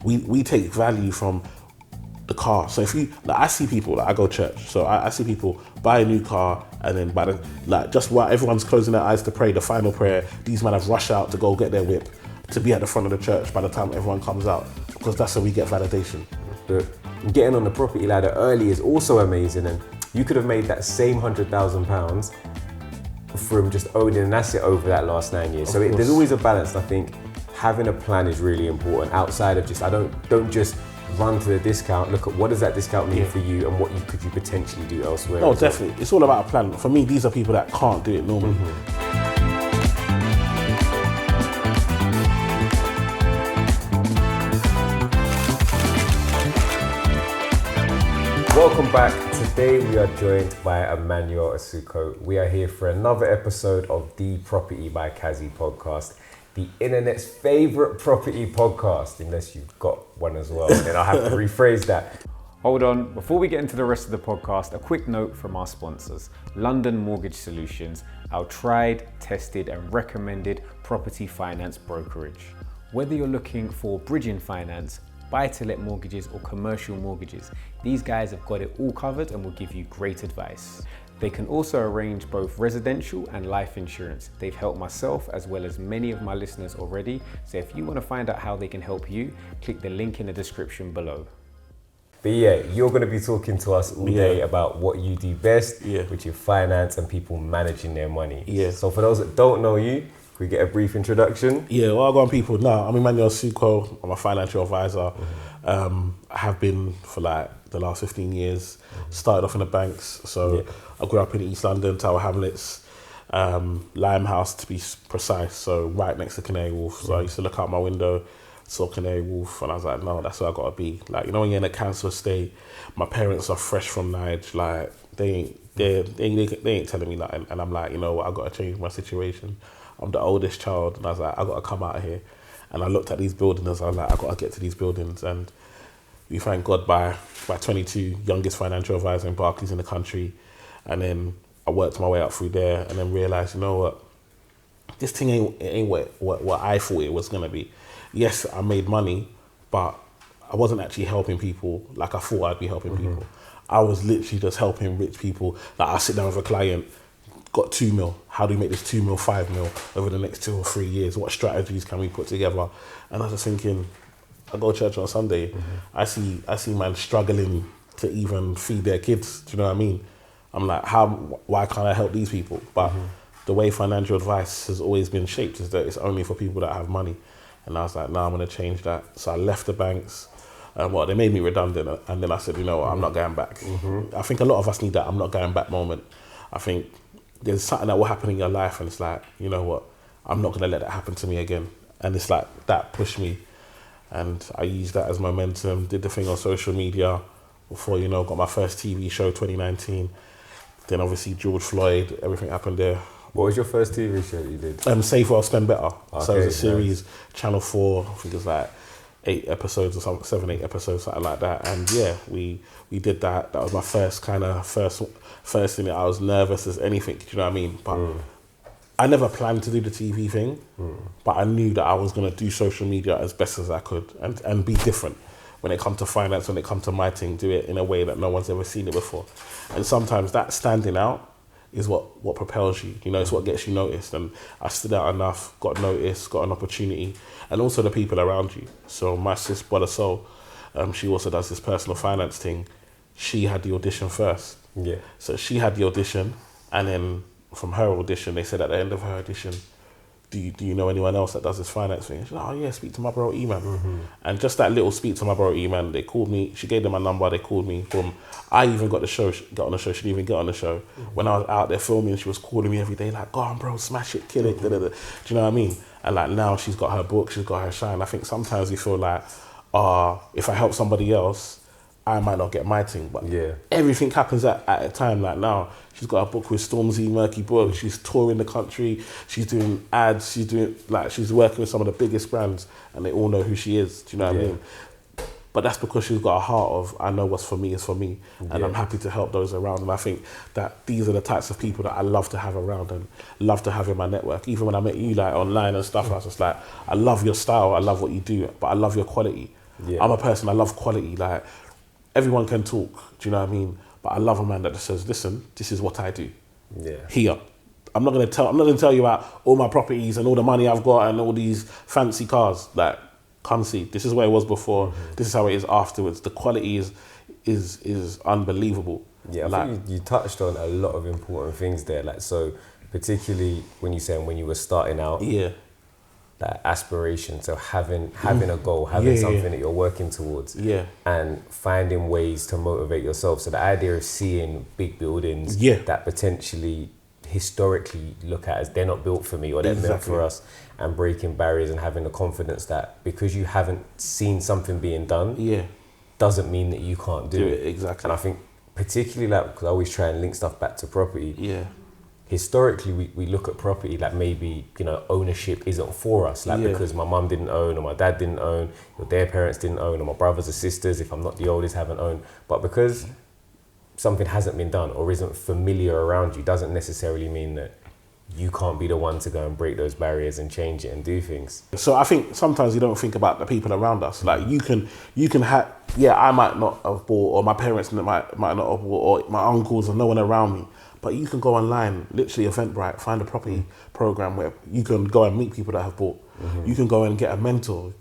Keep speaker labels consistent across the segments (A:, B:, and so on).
A: we take value from the car. So if you, like, I see people, like, I go to church, so I see people buy a new car, and then by the, like, just while everyone's closing their eyes to pray the final prayer, these men have rushed out to go get their whip to be at the front of the church by the time everyone comes out, because that's where we get validation.
B: But getting on the property ladder early is also amazing, and you could have made that same £100,000 from just owning an asset over that last 9 years. So there's always a balance. I think having a plan is really important, outside of just, don't just run to the discount. Look at what does that discount mean for you, and what could you potentially do elsewhere.
A: No, definitely. Well. It's all about a plan. For me, these are people that can't do it normally.
B: Welcome back. Today we are joined by Emmanuel Asuquo. We are here for another episode of The Property by Kazy Podcast, the internet's favourite property podcast, unless you've got one as well. And I'll have to rephrase that.
C: Hold on, before we get into the rest of the podcast, a quick note from our sponsors, London Mortgage Solutions, our tried, tested and recommended property finance brokerage. Whether you're looking for bridging finance, buy-to-let mortgages or commercial mortgages, these guys have got it all covered and will give you great advice. They can also arrange both residential and life insurance. They've helped myself as well as many of my listeners already. So if you want to find out how they can help you, click the link in the description below.
B: But yeah, you're going to be talking to us all day about what you do best, which is finance and people managing their money. So for those that don't know you, can we get a brief introduction?
A: Yeah, well, I go on people now. I'm Emmanuel Asuquo. I'm a financial advisor. I have been for like the last 15 years. Started off in the banks. So I grew up in East London, Tower Hamlets, Limehouse to be precise. So right next to Canary Wharf. So I used to look out my window, saw Canary Wharf, and I was like, no, that's where I gotta be. Like, you know, when you're in a council estate, my parents are fresh from Nige. Like, they ain't telling me nothing. And I'm like, you know what, I gotta change my situation. I'm the oldest child, and I was like, I gotta come out of here. And I looked at these buildings, I was like, I gotta get to these buildings. And we thank God by 22, youngest financial advisor in Barclays in the country. And then I worked my way up through there, and then realized, you know what, this thing ain't what I thought it was gonna be. Yes, I made money, but I wasn't actually helping people like I thought I'd be helping people. I was literally just helping rich people. Like, I sit down with a client, got 2 mil. How do we make this 2 mil, 5 mil over the next 2 or 3 years? What strategies can we put together? And I was just thinking, I go to church on Sunday. I see man struggling to even feed their kids. Do you know what I mean? I'm like, why can't I help these people? But the way financial advice has always been shaped is that it's only for people that have money. And I was like, no, I'm going to change that. So I left the banks. They made me redundant. And then I said, you know what, I'm not going back. I think a lot of us need that I'm not going back moment. I think there's something that will happen in your life, and it's like, you know what, I'm not going to let that happen to me again. And it's like, that pushed me. And I used that as momentum, did the thing on social media before, you know, got my first TV show, 2019. Then obviously George Floyd, everything happened there.
B: What was your first TV show you did?
A: Save Well, Spend Better.
B: Okay,
A: so it was a series, Channel 4, I think it was like 8 episodes or something, 7, 8 episodes, something like that. And yeah, we did that. That was my first thing that I was nervous as anything, do you know what I mean? But I never planned to do the TV thing, but I knew that I was going to do social media as best as I could and be different. When it comes to finance, when it comes to my thing, do it in a way that no one's ever seen it before. And sometimes that standing out is what propels you. You know, it's what gets you noticed. And I stood out enough, got noticed, got an opportunity, and also the people around you. So my sis, Bola Soul, she also does this personal finance thing. She had the audition first.
B: Yeah. So
A: she had the audition, and then from her audition, they said at the end of her audition, do you know anyone else that does this finance thing? She's like, oh yeah, speak to my bro E-Man. And just that little speak to my bro E-Man, they called me, she gave them my number, they called me, boom. I even got on the show, she didn't even get on the show. When I was out there filming, she was calling me every day, like, go on bro, smash it, kill it, da, da, da. Do you know what I mean? And like now she's got her book, she's got her shine. I think sometimes we feel like, if I help somebody else, I might not get my thing, but everything happens at a time. Like now, she's got a book with Stormzy, Murky Book. She's touring the country. She's doing ads. She's working with some of the biggest brands, and they all know who she is. Do you know what I mean? But that's because she's got a heart of, I know what's for me is for me, and I'm happy to help those around. And I think that these are the types of people that I love to have around and love to have in my network. Even when I met you like online and stuff, I was just like, I love your style, I love what you do, but I love your quality.
B: Yeah.
A: I'm a person, I love quality. Like, everyone can talk, do you know what I mean? But I love a man that just says, listen, this is what I do.
B: Yeah.
A: Here. I'm not gonna tell you about all my properties and all the money I've got and all these fancy cars. Like, come see. This is where it was before. This is how it is afterwards. The quality is unbelievable.
B: Yeah, I think you touched on a lot of important things there. Like, so particularly when you were starting out, that aspiration, so having a goal, having something that you're working towards, and finding ways to motivate yourself. So the idea of seeing big buildings that potentially historically look at as they're not built for me or they're meant for us, and breaking barriers and having the confidence that because you haven't seen something being done, doesn't mean that you can't do it.
A: Exactly.
B: And I think particularly, like, because I always try and link stuff back to property. Historically, we look at property like maybe, you know, ownership isn't for us, like because my mum didn't own or my dad didn't own or their parents didn't own or my brothers or sisters, if I'm not the oldest, haven't owned. But because something hasn't been done or isn't familiar around you doesn't necessarily mean that you can't be the one to go and break those barriers and change it and do things.
A: So I think sometimes you don't think about the people around us. Like, you can have, I might not have bought, or my parents might not have bought, or my uncles, or no one around me. But you can go online, literally Eventbrite, find a property program where you can go and meet people that have bought. You can go and get a mentor.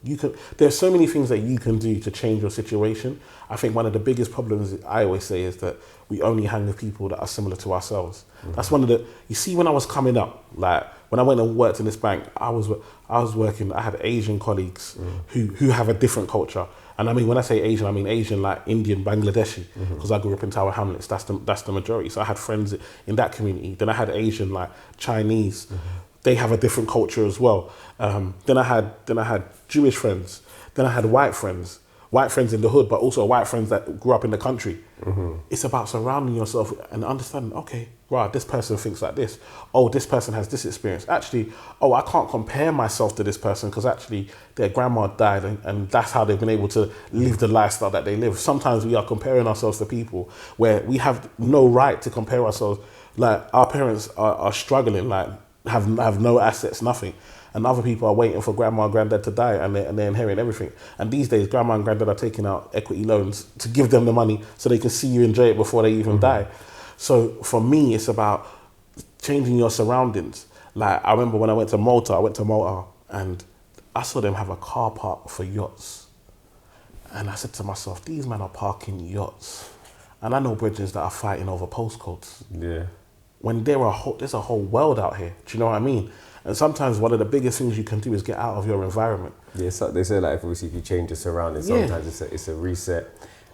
A: There's so many things that you can do to change your situation. I think one of the biggest problems I always say is that we only hang with people that are similar to ourselves. That's one of the, you see, when I was coming up, like when I went and worked in this bank, I was working, I had Asian colleagues who have a different culture. And I mean, when I say Asian, I mean Asian like Indian, Bangladeshi, because I grew up in Tower Hamlets. That's the majority. So I had friends in that community. Then I had Asian like Chinese. They have a different culture as well. Then I had Jewish friends. Then I had white friends in the hood, but also white friends that grew up in the country. It's about surrounding yourself and understanding, okay, right, this person thinks like this. Oh, this person has this experience. Actually, oh, I can't compare myself to this person because actually their grandma died and that's how they've been able to live the lifestyle that they live. Sometimes we are comparing ourselves to people where we have no right to compare ourselves. Like, our parents are struggling, like have no assets, nothing. And other people are waiting for grandma and granddad to die and they're inheriting everything. And these days, grandma and granddad are taking out equity loans to give them the money so they can see you enjoy it before they even die. So for me, it's about changing your surroundings. Like, I remember when I went to Malta and I saw them have a car park for yachts. And I said to myself, these men are parking yachts. And I know bridges that are fighting over postcodes.
B: Yeah.
A: When there's a whole world out here. Do you know what I mean? And sometimes one of the biggest things you can do is get out of your environment.
B: Yeah, so they say, like, obviously if you change your surroundings, sometimes it's a reset.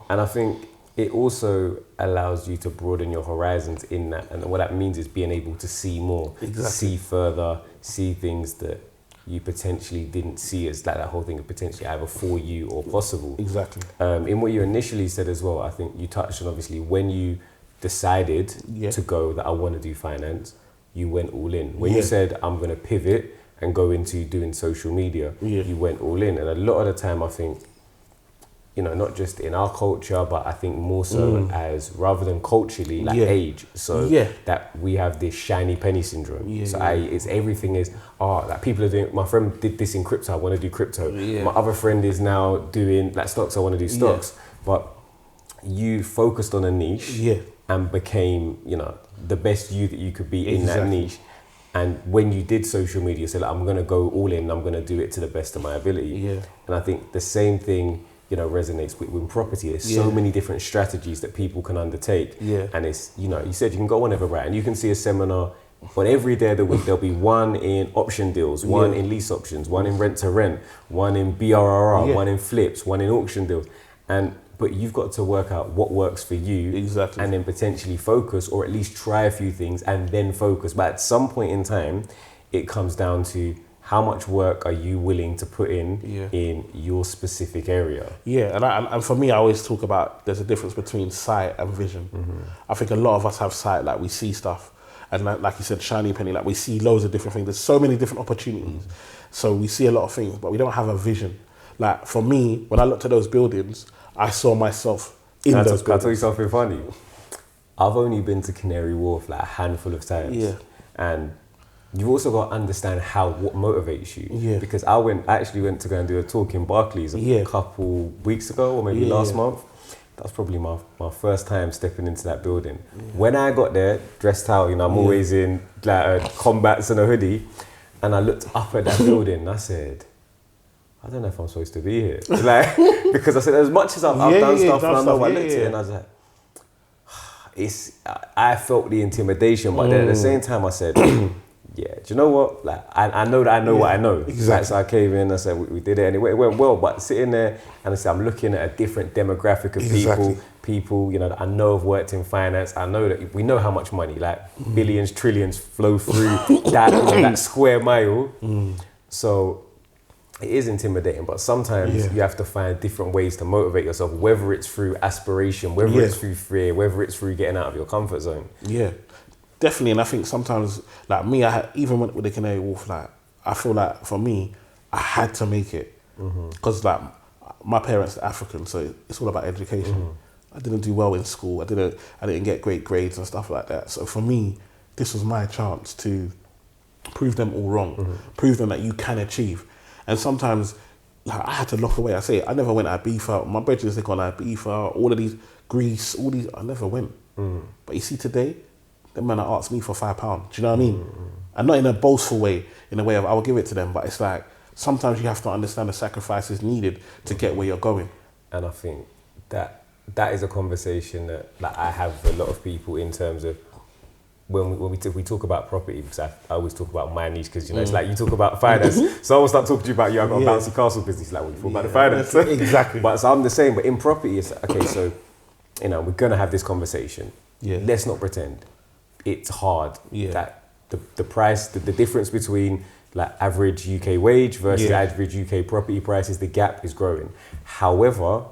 B: And I think it also allows you to broaden your horizons in that. And what that means is being able to see more, see further, see things that you potentially didn't see as, like, that whole thing of potentially either for you or possible.
A: Exactly.
B: In what you initially said as well, I think you touched on, obviously, when you decided to go that I want to do finance, you went all in. When you said, I'm going to pivot and go into doing social media, you went all in. And a lot of the time, I think, you know, not just in our culture, but I think more so as rather than culturally, like age. So that we have this shiny penny syndrome. It's everything is, like, people are doing, my friend did this in crypto, I want to do crypto. My other friend is now doing like stocks, I want to do stocks. But you focused on a niche and became, you know, the best you that you could be in that niche. And when you did social media, you said, like, I'm going to go all in, I'm going to do it to the best of my ability. And I think the same thing, you know, resonates with property. There's so many different strategies that people can undertake. And it's, you know, you said you can go on Everbright and you can see a seminar on every day of the week. There'll be one in option deals, one in lease options, one in rent to rent, one in BRRR, one in flips, one in auction deals. But you've got to work out what works for you and then potentially focus, or at least try a few things and then focus. But at some point in time, it comes down to how much work are you willing to put in your specific area.
A: And for me, I always talk about there's a difference between sight and vision. I think a lot of us have sight, like we see stuff. And like you said, shiny penny, like we see loads of different things. There's so many different opportunities. So we see a lot of things, but we don't have a vision. Like for me, when I looked at those buildings, I saw myself in those buildings.
B: I'll tell you something funny. I've only been to Canary Wharf like a handful of times. And you've also got to understand what motivates you.
A: Yeah.
B: Because I actually went to go and do a talk in Barclays a couple weeks ago, or maybe last month. That was probably my first time stepping into that building. Yeah. When I got there, dressed out, I'm always in like combats and a hoodie, and I looked up at that building and I said, I don't know if I'm supposed to be here. Like, because I said, as much as I've done stuff, and I know I looked at it and I was like, I felt the intimidation, but then at the same time I said, yeah, do you know what? Like, I know that I know what I know.
A: Exactly.
B: Like, so I came in, I said, we did it, and it went well. But sitting there, and I said, I'm looking at a different demographic of people, that I know have worked in finance. I know that we know how much money, like billions, trillions, flow through that square mile. So it is intimidating, but sometimes you have to find different ways to motivate yourself, whether it's through aspiration, whether it's through fear, whether it's through getting out of your comfort zone.
A: Yeah. Definitely, and I think sometimes, like me, even with the Canary Wolf, like I feel like for me, I had to make it because like my parents are African, so it's all about education. I didn't do well in school. I didn't get great grades and stuff like that. So for me, this was my chance to prove them all wrong, prove them that you can achieve. And sometimes like, I had to lock away. I say I never went to Ibiza. My brothers they gone to Ibiza. All of these Greece, I never went. But you see today. The man asked me for £5. Do you know what I mean? And not in a boastful way, in a way of I will give it to them, but it's like sometimes you have to understand the sacrifices needed to get where you're going.
B: And I think that is a conversation that like, I have with a lot of people in terms of when we talk about property, because I always talk about my niche, because it's like you talk about finance, so I will start talking to you about I've got a bouncy castle business, like what you thought about the finance.
A: Exactly.
B: But so I'm the same, but in property, it's okay. So we're gonna have this conversation. Yeah. Let's not pretend. It's hard that the price, the difference between like average UK wage versus average UK property prices, the gap is growing. However,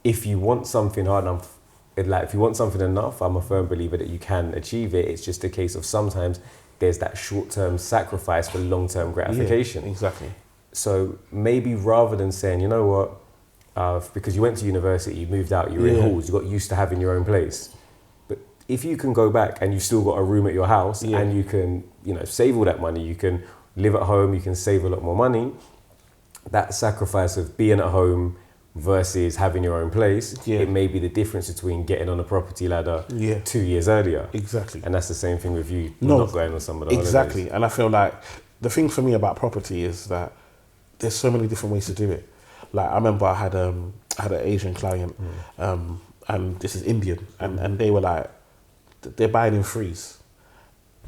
B: if you want something hard enough, if you want something enough, I'm a firm believer that you can achieve it. It's just a case of sometimes there's that short-term sacrifice for long-term gratification.
A: Yeah, exactly.
B: So maybe rather than saying, you know what, because you went to university, you moved out, you were in halls, you got used to having your own place. If you can go back and you've still got a room at your house and you can, save all that money, you can live at home, you can save a lot more money, that sacrifice of being at home versus having your own place, it may be the difference between getting on a property ladder 2 years earlier.
A: Exactly.
B: And that's the same thing with you not going on some of the
A: exactly.
B: holidays.
A: And I feel like the thing for me about property is that there's so many different ways to do it. Like I remember I had an Asian client and this is Indian and they were like, they're buying in threes.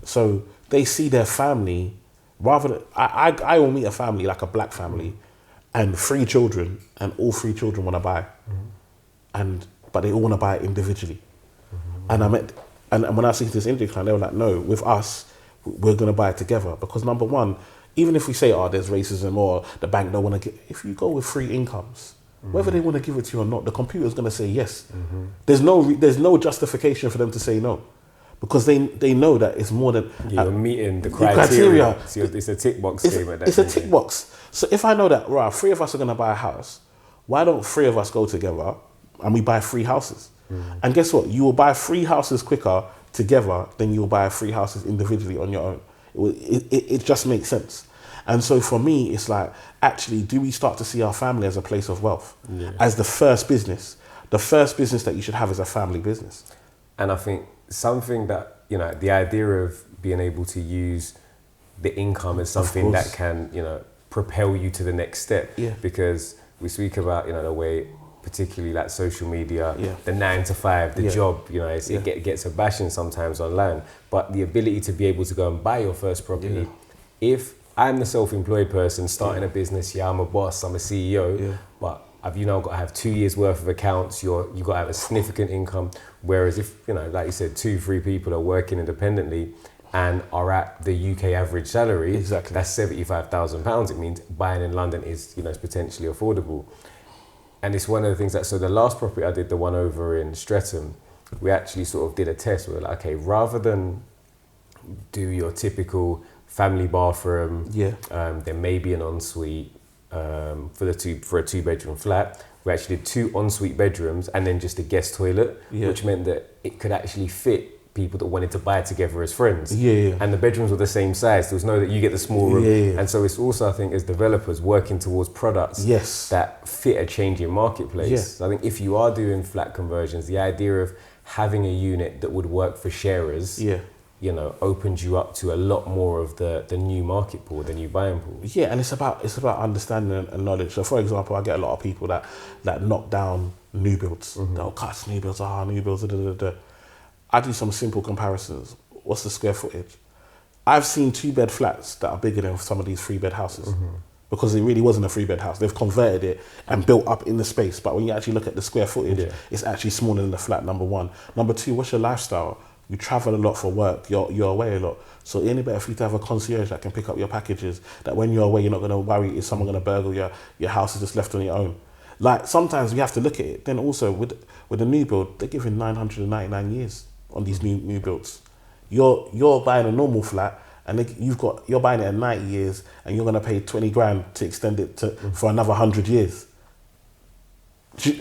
A: So they see their family, rather than, I will meet a family, like a black family, and 3 children, and all 3 children want to buy. But they all want to buy it individually. And when I see this Indian client, they were like, no, with us, we're going to buy it together. Because number one, even if we say, there's racism or the bank don't want to get, if you go with 3 incomes, whether they want to give it to you or not, the computer's going to say yes. There's no justification for them to say no, because they know that it's more than
B: you're meeting the criteria. So it's a tick box game.
A: It's a tick box. So if I know that 3 of us are going to buy a house, why don't 3 of us go together and we buy 3 houses? And guess what? You will buy 3 houses quicker together than you will buy 3 houses individually on your own. It just makes sense. And so for me, it's like, actually, do we start to see our family as a place of wealth? As the first business? The first business that you should have is a family business.
B: And I think something that, the idea of being able to use the income as something that can, propel you to the next step. Because we speak about, the way, particularly like social media, the 9 to 5, the job, it gets a bashing sometimes online. But the ability to be able to go and buy your first property, if I'm the self-employed person starting a business. I'm a boss. I'm a CEO. But have you now got to have 2 years worth of accounts? You've got to have a significant income. Whereas if like you said, 2-3 people are working independently and are at the UK average salary, that's £75,000. It means buying in London is potentially affordable. And it's one of the things that so the last property I did, the one over in Streatham, we actually sort of did a test. We were like, okay, rather than do your typical family bathroom, there may be an ensuite for a 2-bedroom flat. We actually did 2 ensuite bedrooms and then just a guest toilet, which meant that it could actually fit people that wanted to buy together as friends.
A: Yeah.
B: And the bedrooms were the same size. There was no that you get the small room.
A: Yeah.
B: And so it's also, I think, as developers working towards products that fit a changing marketplace.
A: Yeah.
B: So I think if you are doing flat conversions, the idea of having a unit that would work for sharers, you know, opens you up to a lot more of the new market pool, the new buying pool.
A: Yeah, and it's about understanding and knowledge. So, for example, I get a lot of people that knock down new builds. They'll cut new builds. New builds. Da, da, da, da. I do some simple comparisons. What's the square footage? I've seen 2-bed flats that are bigger than some of these 3-bed houses because it really wasn't a 3-bed house. They've converted it and built up in the space. But when you actually look at the square footage, it's actually smaller than the flat, number one. Number two, what's your lifestyle? You travel a lot for work, you're away a lot. So it ain't better for you to have a concierge that can pick up your packages, that when you're away, you're not going to worry, is someone going to burgle your house is just left on your own. Like, sometimes we have to look at it. Then also, with the new build, they're giving 999 years on these new builds. You're buying a normal flat, and you're buying it at 90 years, and you're going to pay 20 grand to extend it for another 100 years.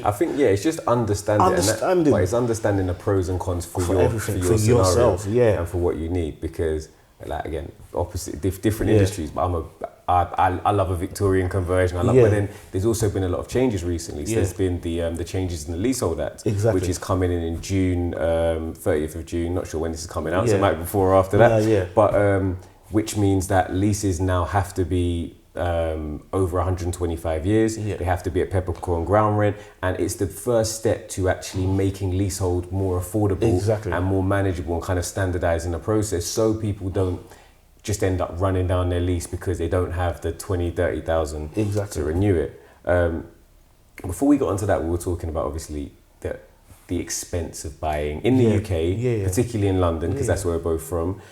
B: I think it's just understanding, but it's understanding the pros and cons for your
A: yourself,
B: and for what you need. Because, like, again, different industries. But I love a Victorian conversion. But then there's also been a lot of changes recently. So there's been the changes in the Leasehold Act, which is coming in June, 30th of June. Not sure when this is coming out. So it might be before or after that. But which means that leases now have to be over 125 years. They have to be at peppercorn ground rent, and it's the first step to actually making leasehold more affordable and more manageable, and kind of standardizing the process so people don't just end up running down their lease because they don't have the 20,000-30,000 to renew it. Before we got onto that, we were talking about obviously the expense of buying in the UK, particularly in London, because that's where we're both from.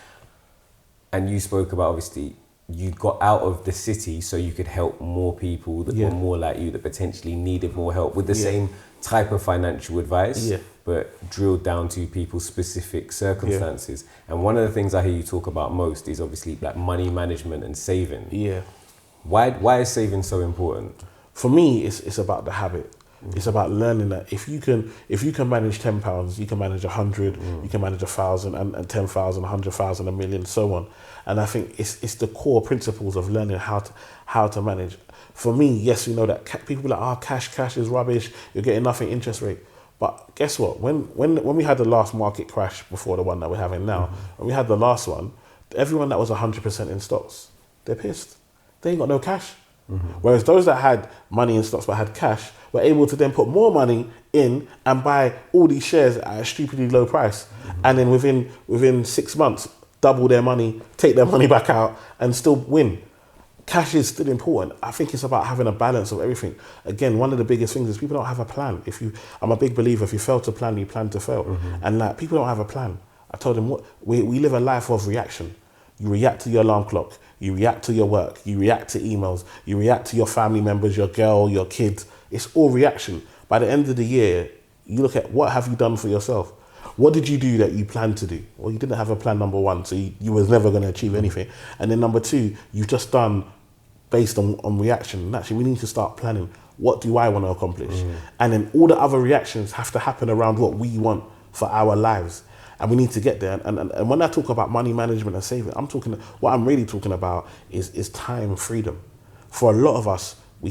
B: And you spoke about, obviously, you got out of the city so you could help more people that were more like you, that potentially needed more help with the same type of financial advice, but drilled down to people's specific circumstances. And one of the things I hear you talk about most is obviously like money management and saving. Why is saving so important?
A: For me, it's about the habit. It's about learning that if you can manage £10, you can manage 100, you can manage 1,000 and 10,000, 100,000, 1 million, so on. And I think it's the core principles of learning how to manage. For me, yes, we know that people be like, cash is rubbish. You're getting nothing interest rate. But guess what? When we had the last market crash before the one that we're having now, when we had the last one, everyone that was 100% in stocks, they're pissed. They ain't got no cash. Whereas those that had money in stocks but had cash were able to then put more money in and buy all these shares at a stupidly low price, and then within 6 months double their money, take their money back out, and still win. Cash is still important. I think it's about having a balance of everything. Again, one of the biggest things is people don't have a plan. I'm a big believer, if you fail to plan, you plan to fail. And like, people don't have a plan. I told them, we live a life of reaction. You react to your alarm clock, you react to your work, you react to emails, you react to your family members, your girl, your kids. It's all reaction. By the end of the year, you look at what have you done for yourself? What did you do that you planned to do? Well, you didn't have a plan, number one, so you was never going to achieve anything. And then number two, you've just done based on reaction. And actually, we need to start planning. What do I want to accomplish? And then all the other reactions have to happen around what we want for our lives. And we need to get there. And when I talk about money management and saving, what I'm really talking about is time freedom. For a lot of us, we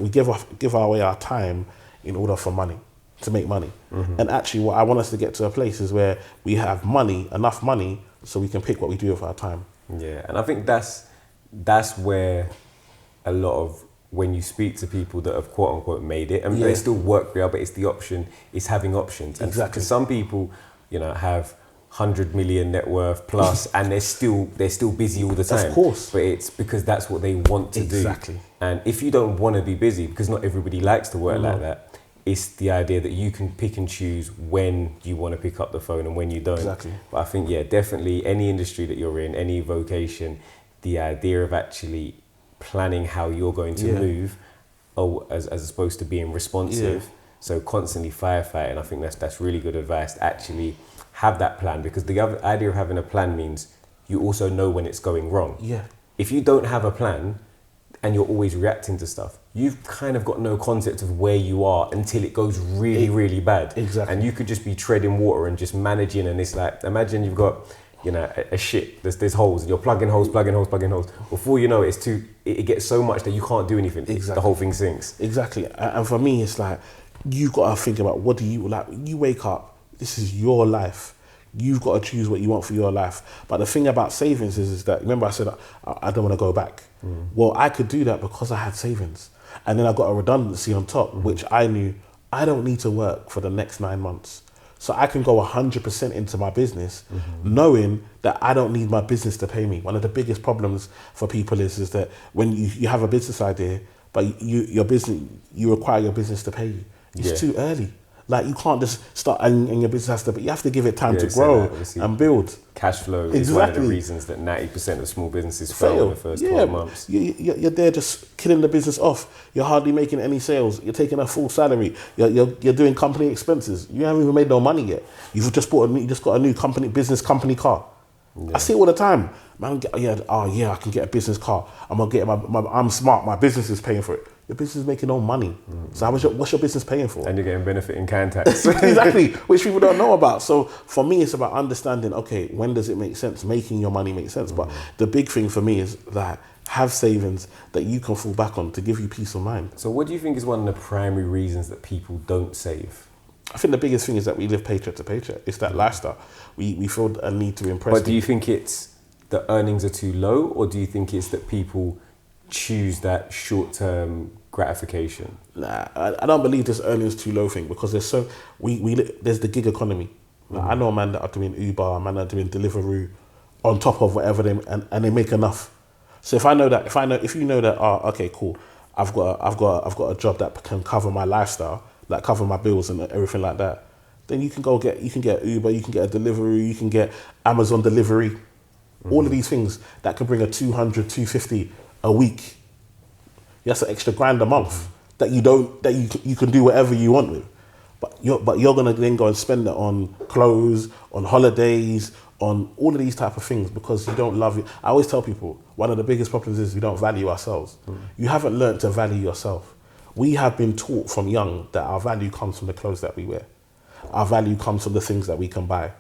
A: give away our time in order for money, to make money. And actually, what I want us to get to a place is where we have enough money, so we can pick what we do with our time.
B: Yeah, and I think that's where a lot of, when you speak to people that have quote unquote made it, and they still work there, but it's the option, it's having options. And
A: exactly.
B: Because some people, have 100 million net worth plus, and they're still busy all the time.
A: Of course.
B: But it's because that's what they want to do.
A: Exactly.
B: And if you don't want to be busy, because not everybody likes to work like that, it's the idea that you can pick and choose when you want to pick up the phone and when you don't.
A: Exactly.
B: But I think, definitely any industry that you're in, any vocation, the idea of actually planning how you're going to move, as opposed to being responsive. So constantly firefighting, I think that's really good advice, to actually have that plan, because the other idea of having a plan means you also know when it's going wrong.
A: Yeah.
B: If you don't have a plan and you're always reacting to stuff, you've kind of got no concept of where you are until it goes really, really bad.
A: Exactly.
B: And you could just be treading water and just managing, and it's like, imagine you've got, you know, a shit, there's holes, and you're plugging holes. Before you know it, it gets so much that you can't do anything.
A: Exactly.
B: The whole thing sinks.
A: Exactly. And for me, it's like, you got to think about, what do you, like, you wake up, this is your life. You've got to choose what you want for your life. But the thing about savings is that, remember I said, I don't want to go back. Well, I could do that because I had savings. And then I got a redundancy on top, which I knew I don't need to work for the next 9 months. So I can go 100% into my business, knowing that I don't need my business to pay me. One of the biggest problems for people is that when you have a business idea, but you require your business to pay you. It's too early. Like, you can't just start and your business has to, but you have to give it time to grow and build.
B: Cash flow is one of the reasons that 90% of small businesses fail in the first 12 months.
A: You're there just killing the business off. You're hardly making any sales. You're taking a full salary. You're doing company expenses. You haven't even made no money yet. You've just got a new business company car. I see it all the time. Man, I can get a business car. I'm smart. My business is paying for it. Your business is making no money. So what's your business paying for?
B: And you're getting benefit in can tax.
A: Exactly, which people don't know about. So for me, it's about understanding, okay, when does it make sense? Making your money make sense. But the big thing for me is that have savings that you can fall back on to give you peace of mind.
B: So what do you think is one of the primary reasons that people don't save?
A: I think the biggest thing is that we live paycheck to paycheck. It's that lifestyle. We feel a need to impress.
B: But do you think it's the earnings are too low, or do you think it's that people choose that short-term gratification?
A: Nah, I don't believe this earnings too low thing, because there's there's the gig economy. Like, I know a man that are doing Uber, a man that are doing Deliveroo on top of whatever and they make enough. So if you know that, okay, cool, I've got a job that can cover my lifestyle, like cover my bills and everything like that, then you can get Uber, you can get a Deliveroo, you can get Amazon delivery, all of these things that can bring a 200, 250 a week. That's an extra grand a month that you can do whatever you want with. But you're gonna then go and spend it on clothes, on holidays, on all of these type of things, because you don't love it. I always tell people, one of the biggest problems is we don't value ourselves. You haven't learned to value yourself. We have been taught from young that our value comes from the clothes that we wear. Our value comes from the things that we can buy.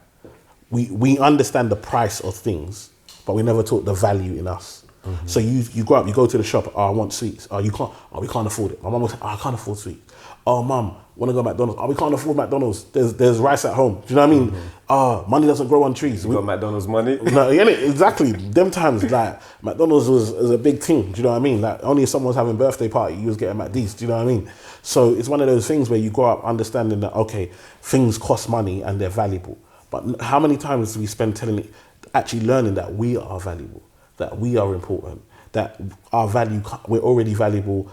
A: We understand the price of things, but we never taught the value in us. So you go out, you go to the shop, I want sweets. We can't afford it. My mum will say, I can't afford sweets. Mum, want to go to McDonald's? We can't afford McDonald's. There's rice at home. Do you know what I mean? Money doesn't grow on trees.
B: You got McDonald's money?
A: No, exactly. Them times, like, McDonald's was a big thing. Do you know what I mean? Like, only if someone was having a birthday party, you was getting McD's. Do you know what I mean? So it's one of those things where you grow up understanding that, okay, things cost money and they're valuable. But how many times do we spend actually learning that we are valuable, that we are important, that our value, we're already valuable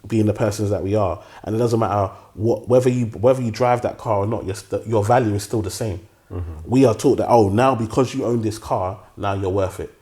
A: being the persons that we are, and it doesn't matter whether you drive that car or not, your value is still the same. We are taught that, now because you own this car, now you're worth it.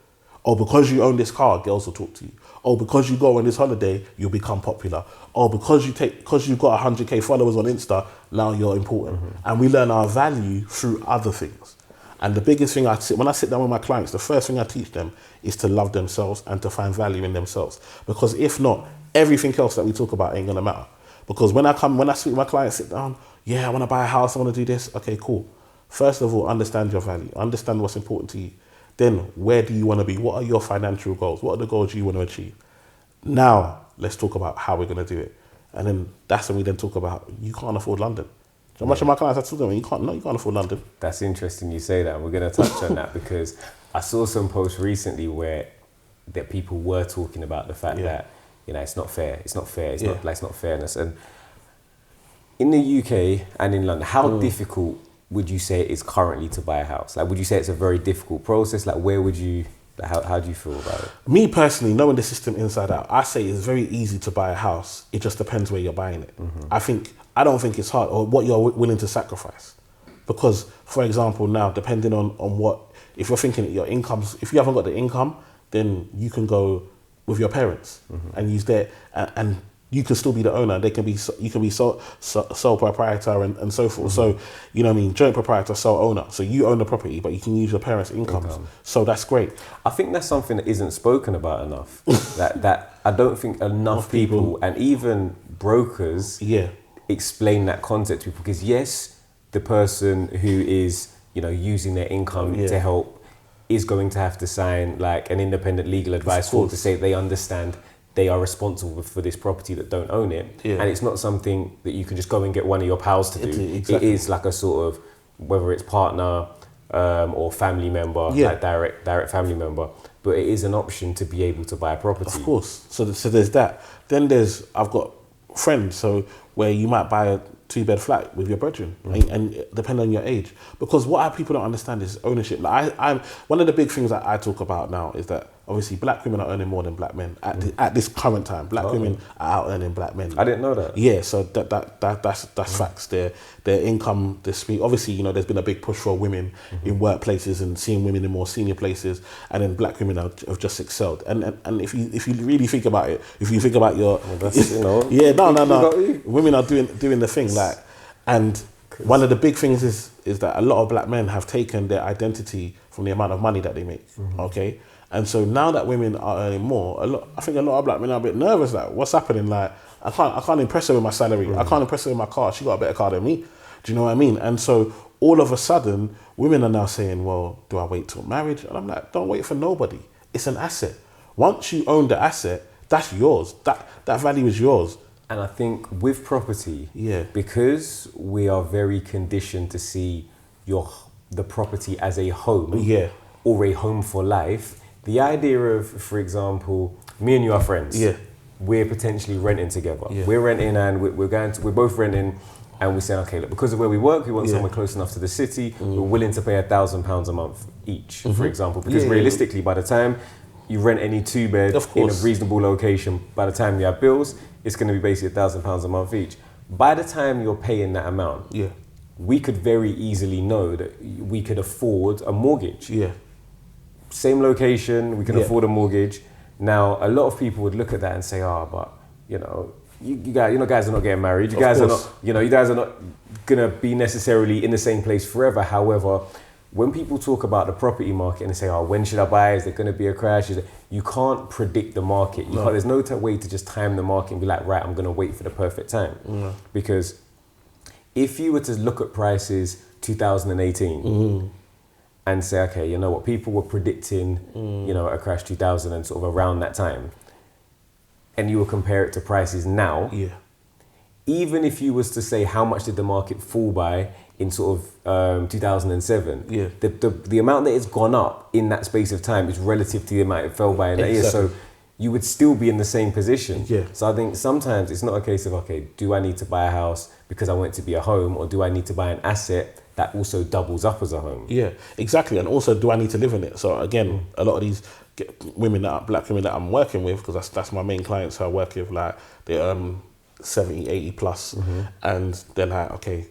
A: Or because you own this car, girls will talk to you. Or because you go on this holiday, you'll become popular. Or because you've got 100k followers on Insta, now you're important. And we learn our value through other things. And the biggest thing when I sit down with my clients, the first thing I teach them is to love themselves and to find value in themselves. Because if not, everything else that we talk about ain't gonna matter. Because when I speak to my clients, sit down, I want to buy a house, I want to do this. Okay, cool. First of all, understand your value, understand what's important to you. Then, where do you want to be? What are your financial goals? What are the goals you want to achieve? Now, let's talk about how we're going to do it. And then that's when we then talk about, you can't afford London. So much of my clients, I tell them, you can't afford London.
B: That's interesting you say that. We're going to touch on that, because I saw some posts recently where that people were talking about the fact that, it's not fair. It's not fairness. And in the UK and in London, how difficult would you say it is currently to buy a house? Like, would you say it's a very difficult process? Like, how do you feel about it? Me personally, knowing the system inside out, I say it's very easy to buy a house. It just depends where you're buying it. I don't think it's hard, or what you're willing to sacrifice. Because, for example, now, depending on what, if you're thinking your incomes, if you haven't got the income, then you can go with your parents and use their, and you can still be the owner. You can be sole proprietor and so forth. So, you know what I mean? Joint proprietor, sole owner. So you own the property, but you can use your parents' incomes. So that's great. I think that's something that isn't spoken about enough. that I don't think enough people and even brokers explain that concept to people, because yes, the person who is, you know, using their income to help is going to have to sign like an independent legal advice form to say they understand they are responsible for this property that don't own it. And it's not something that you can just go and get one of your pals to do. It is like a sort of, whether it's partner or family member, like direct family member, but it is an option to be able to buy a property.
A: Of course. So there's that. Then I've got friends, so where you might buy a 2-bed flat with your brethren, and depending on your age. Because what people don't understand is ownership. Like I'm one of the big things that I talk about now is that obviously black women are earning more than black men at this current time. Black women are out earning black men.
B: I didn't know that.
A: Yeah, so that's facts. Their income dispute. Obviously, you know, there's been a big push for women in workplaces and seeing women in more senior places, and then black women have just excelled. And if you really think about it, if you think about your, women are doing the thing like, and one of the big things is that a lot of black men have taken their identity from the amount of money that they make. Okay. And so now that women are earning more, I think a lot of black men are a bit nervous. Like, what's happening? Like, I can't impress her with my salary. I can't impress her with my car. She got a better car than me. Do you know what I mean? And so all of a sudden, women are now saying, well, do I wait till marriage? And I'm like, don't wait for nobody. It's an asset. Once you own the asset, that's yours. That value is yours.
B: And I think with property, because we are very conditioned to see the property as a home or a home for life, the idea of, for example, me and you are friends. We're potentially renting together. We're renting and we're both renting, and we say, okay, look, because of where we work, we want somewhere close enough to the city. We're willing to pay £1,000 a month each, for example, because realistically, by the time you rent any 2-bed in a reasonable location, by the time you have bills, it's going to be basically £1,000 a month each. By the time you're paying that amount, we could very easily know that we could afford a mortgage. Same location, we can afford a mortgage. Now, a lot of people would look at that and say, but you know, you guys are not getting married. You guys are not gonna be necessarily in the same place forever. However, when people talk about the property market and they say, when should I buy? Is there gonna be a crash? You can't predict the market. There's no way to just time the market and be like, right, I'm gonna wait for the perfect time. Because if you were to look at prices 2018, and say, okay, you know what, people were predicting, you know, a crash 2000 and sort of around that time, and you will compare it to prices now, even if you was to say how much did the market fall by in sort of 2007, the amount that it's gone up in that space of time is relative to the amount it fell by in that year. So you would still be in the same position. So I think sometimes it's not a case of, okay, do I need to buy a house because I want it to be a home, or do I need to buy an asset that also doubles up as a home?
A: Exactly. And also, do I need to live in it? So again, a lot of these black women that I'm working with, because that's my main clients who I work with, like they earn 70, 80 plus, and they're like, okay,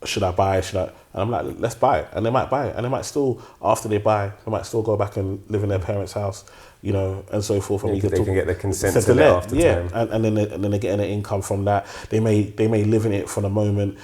A: should I buy? And I'm like, let's buy it. And they might buy it, and they might still, after they buy, they might still go back and live in their parents' house, you know, and so forth. And
B: they can get the consent to let after time.
A: And then they're getting an income from that. They may live in it for the moment,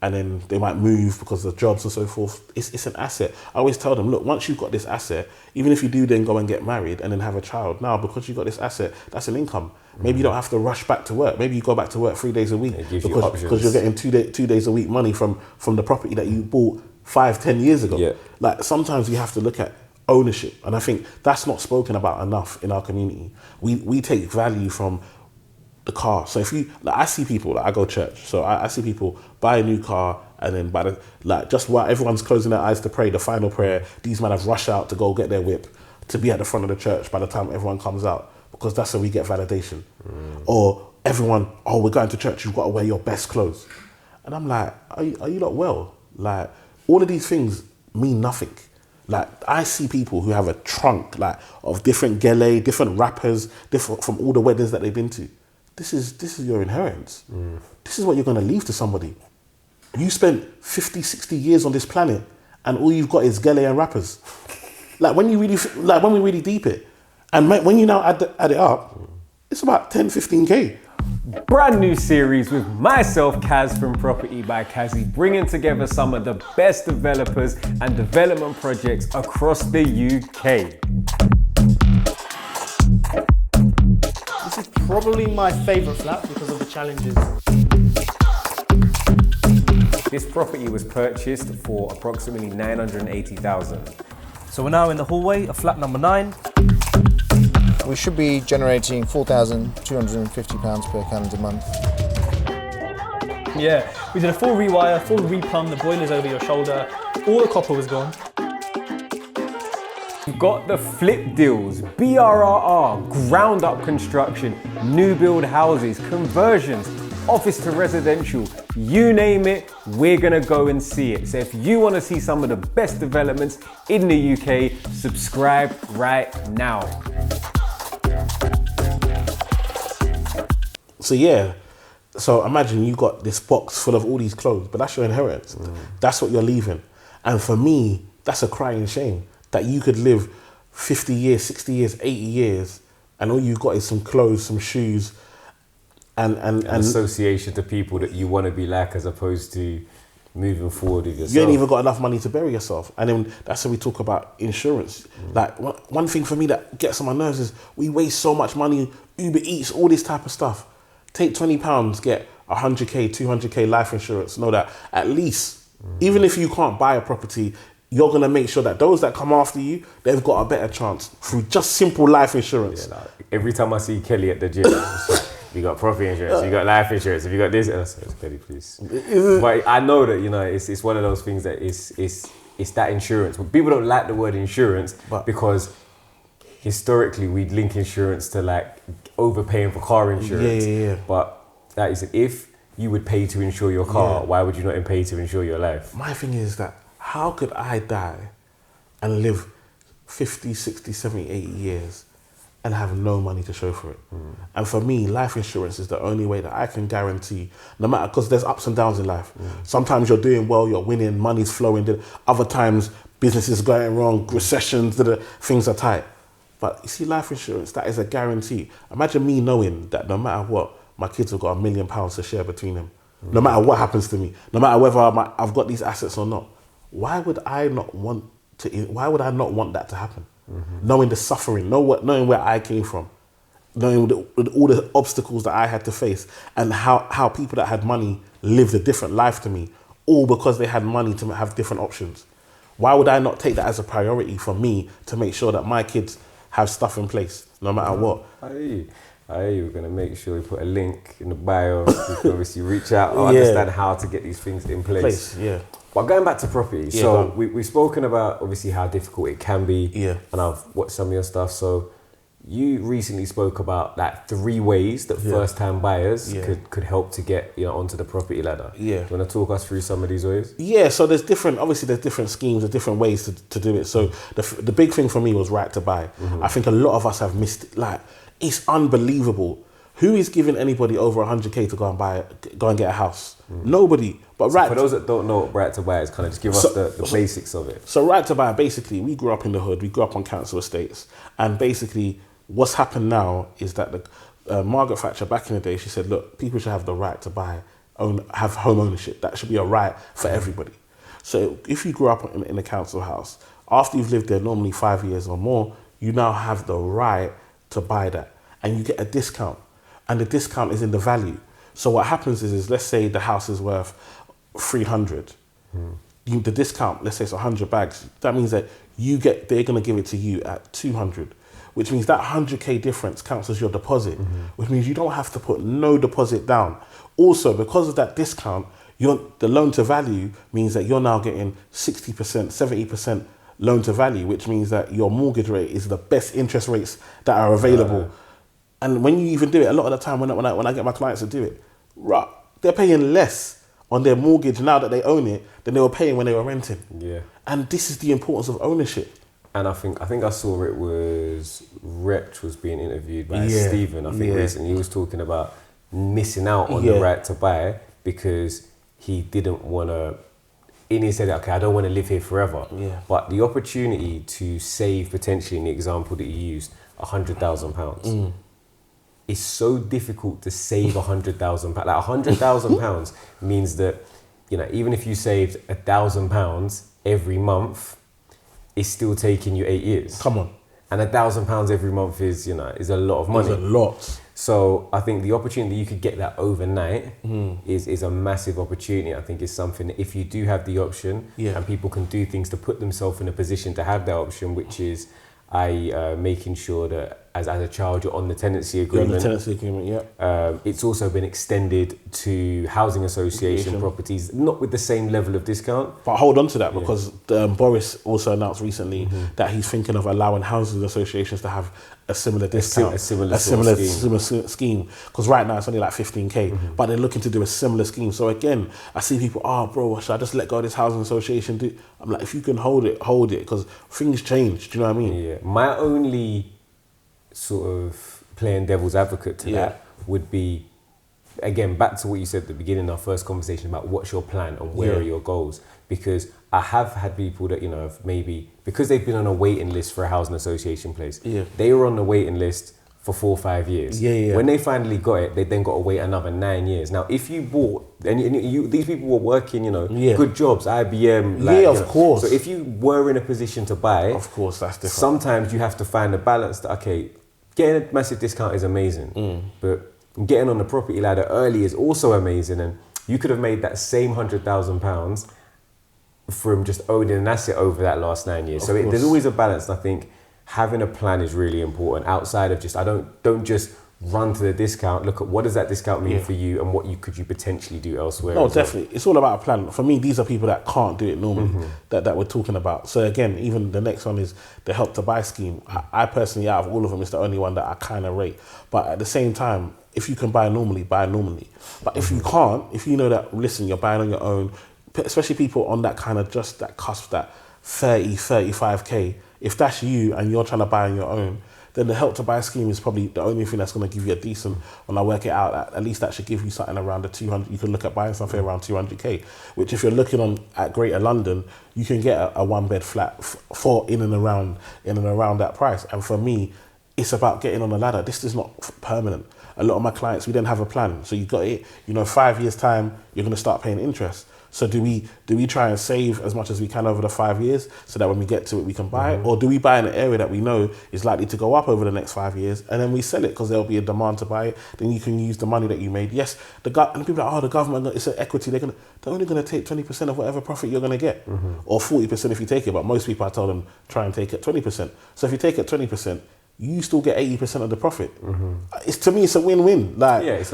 A: and then they might move because of jobs and so forth. It's an asset. I always tell them, look, once you've got this asset, even if you do then go and get married and then have a child, now because you've got this asset, that's an income. Maybe you don't have to rush back to work. Maybe you go back to work 3 days a week because you're getting 2 days a week money from the property that you bought 5-10 years ago. Like sometimes you have to look at ownership, and I think that's not spoken about enough in our community. We take value from the car. So if I see people, I go to church, so I see people buy a new car, and then just while everyone's closing their eyes to pray, the final prayer, these men have rushed out to go get their whip to be at the front of the church by the time everyone comes out, because that's where we get validation. Or everyone, we're going to church, you've got to wear your best clothes. And I'm like, are you not well? Like, all of these things mean nothing. Like, I see people who have a trunk of different gele, different rappers, different from all the weddings that they've been to. This is your inheritance. This is what you're going to leave to somebody. You spent 50, 60 years on this planet, and all you've got is gele and rappers. When we really deep it, and when you now add it up, it's about 10, 15K.
C: Brand new series with myself, Kaz from Property by Kazy, bringing together some of the best developers and development projects across the UK.
D: probably my favourite flat because of the challenges.
C: This property was purchased for approximately 980,000.
E: So we're now in the hallway of flat number 9.
F: We should be generating £4,250 per calendar month.
D: Yeah, we did a full rewire, full replumb, the boiler's over your shoulder, all the copper was gone.
C: You've got the flip deals, BRRR, ground up construction, new build houses, conversions, office to residential, you name it, we're gonna go and see it. So if you wanna see some of the best developments in the UK, subscribe right now.
A: So yeah, so imagine you got this box full of all these clothes, but that's your inheritance. That's what you're leaving. And for me, that's a crying shame that you could live 50 years, 60 years, 80 years, and all you've got is some clothes, some shoes, and
B: association to people that you want to be like, as opposed to moving forward with yourself.
A: You ain't even got enough money to bury yourself. And then that's how we talk about insurance. Like one thing for me that gets on my nerves is we waste so much money, Uber Eats, all this type of stuff. Take £20, get 100k, 200k life insurance. Know that at least, even if you can't buy a property, you're gonna make sure that those that come after you, they've got a better chance through just simple life insurance.
B: Yeah, like, every time I see Kelly at the gym, you got property insurance, you got life insurance, if you got this, and I say, Kelly, please. But I know that, you know, it's one of those things that it's that insurance. But people don't like the word insurance because historically we'd link insurance to like overpaying for car insurance.
A: Yeah.
B: But that is, if you would pay to insure your car, why would you not pay to insure your life?
A: My thing is that how could I die and live 50, 60, 70, 80 years and have no money to show for it? And for me, life insurance is the only way that I can guarantee, no matter, because there's ups and downs in life. Sometimes you're doing well, you're winning, money's flowing. Other times, business is going wrong, recessions, things are tight. But you see, life insurance, that is a guarantee. Imagine me knowing that no matter what, my kids have got £1 million to share between them. No matter what happens to me, no matter whether I've got these assets or not. Why would I not want that to happen? Knowing the suffering, knowing where I came from, knowing all the obstacles that I had to face, and how people that had money lived a different life to me, all because they had money to have different options. Why would I not take that as a priority for me to make sure that my kids have stuff in place, no matter what?
B: We're going to make sure we put a link in the bio. You can obviously reach out or understand how to get these things in place. But going back to property, so we've spoken about obviously how difficult it can be, and I've watched some of your stuff. So you recently spoke about like 3 ways that first-time buyers could help to get onto the property ladder. Do you want to talk us through some of these ways? So there's different schemes, there's different ways to do it. So the big thing for me was right to buy. I think a lot of us have missed it. Like, it's unbelievable. Who is giving anybody over 100k to go and get a house? Nobody. But for those that don't know what right to buy is, kind of just give us the basics of it.
A: So right to buy, basically, we grew up in the hood, we grew up on council estates, and basically what's happened now is that Margaret Thatcher back in the day, she said, look, people should have the right to buy, have home ownership. That should be a right for everybody. So if you grew up in a council house, after you've lived there normally 5 years or more, you now have the right to buy that, and you get a discount, and the discount is in the value. So what happens is let's say the house is worth 300. The discount, let's say it's 100 bags. That means that they're going to give it to you at 200, which means that 100k difference counts as your deposit, which means you don't have to put no deposit down. Also, because of that discount, the loan to value means that you're now getting 60%, 70% loan to value, which means that your mortgage rate is the best interest rates that are available. And when you even do it, a lot of the time when I get my clients to do it, they're paying less on their mortgage now that they own it than they were paying when they were renting. And this is the importance of ownership.
B: And I think I saw it was Wretch was being interviewed by Stephen, I think recently. He was talking about missing out on the right to buy because he didn't want to, and he said, okay, I don't want to live here forever. But the opportunity to save, potentially in the example that he used, £100,000. It's so difficult to save £100,000. Like £100,000 means that, even if you saved £1,000 every month, it's still taking you 8 years.
A: Come on.
B: And £1,000 every month is a lot of money.
A: It's a lot.
B: So I think the opportunity you could get that overnight is a massive opportunity. I think it's something that if you do have the option and people can do things to put themselves in a position to have that option, which is making sure that as a child you're on the tenancy agreement.
A: You're on the tenancy agreement, yeah.
B: It's also been extended to housing association properties, not with the same level of discount.
A: But hold on to that because Boris also announced recently that he's thinking of allowing housing associations to have a similar discount,
B: a similar
A: scheme. Because right now it's only like 15k, but they're looking to do a similar scheme. So again, I see people, bro, should I just let go of this housing association? I'm like, if you can hold it, because things change. Do you know what I mean?
B: Yeah. My only sort of playing devil's advocate to that would be, again, back to what you said at the beginning of our first conversation about what's your plan and where are your goals. Because I have had people that, have maybe, because they've been on a waiting list for a housing association place, they were on the waiting list for 4 or 5 years. When they finally got it, they then got to wait another 9 years. Now, if you bought, and these people were working, good jobs, IBM.
A: Of course.
B: So if you were in a position to buy,
A: of course, that's different.
B: Sometimes you have to find a balance that, okay, getting a massive discount is amazing, but getting on the property ladder early is also amazing. And you could have made that same £100,000 from just owning an asset over that last 9 years. So there's always a balance. And I think having a plan is really important outside of just, don't just run to the discount. Look at what does that discount mean for you and what could you potentially do elsewhere.
A: No, definitely. It's all about a plan. For me, these are people that can't do it normally that we're talking about. So again, even the next one is the Help to Buy scheme. I personally, out of all of them, it's the only one that I kind of rate. But at the same time, if you can buy normally, buy normally. But if you can't, if you know that, listen, you're buying on your own, especially people on that kind of just that cusp, that 30, 35k, if that's you and you're trying to buy on your own, then the Help to Buy scheme is probably the only thing that's going to give you a decent, when I work it out, at least that should give you something around the 200, you can look at buying something around 200k, which if you're looking at Greater London, you can get a 1-bed flat for in and around that price. And for me, it's about getting on the ladder. This is not permanent. A lot of my clients, we didn't have a plan. So you got it, 5 years time, you're going to start paying interest. So do we try and save as much as we can over the 5 years so that when we get to it, we can buy it? Or do we buy in an area that we know is likely to go up over the next 5 years and then we sell it because there'll be a demand to buy it? Then you can use the money that you made. Yes, and people are like, the government, it's an equity. They're only going to take 20% of whatever profit you're going to get. Or 40% if you take it. But most people, I tell them, try and take it 20%. So if you take it 20%, you still get 80% of the profit. To me, it's a win-win.
B: It's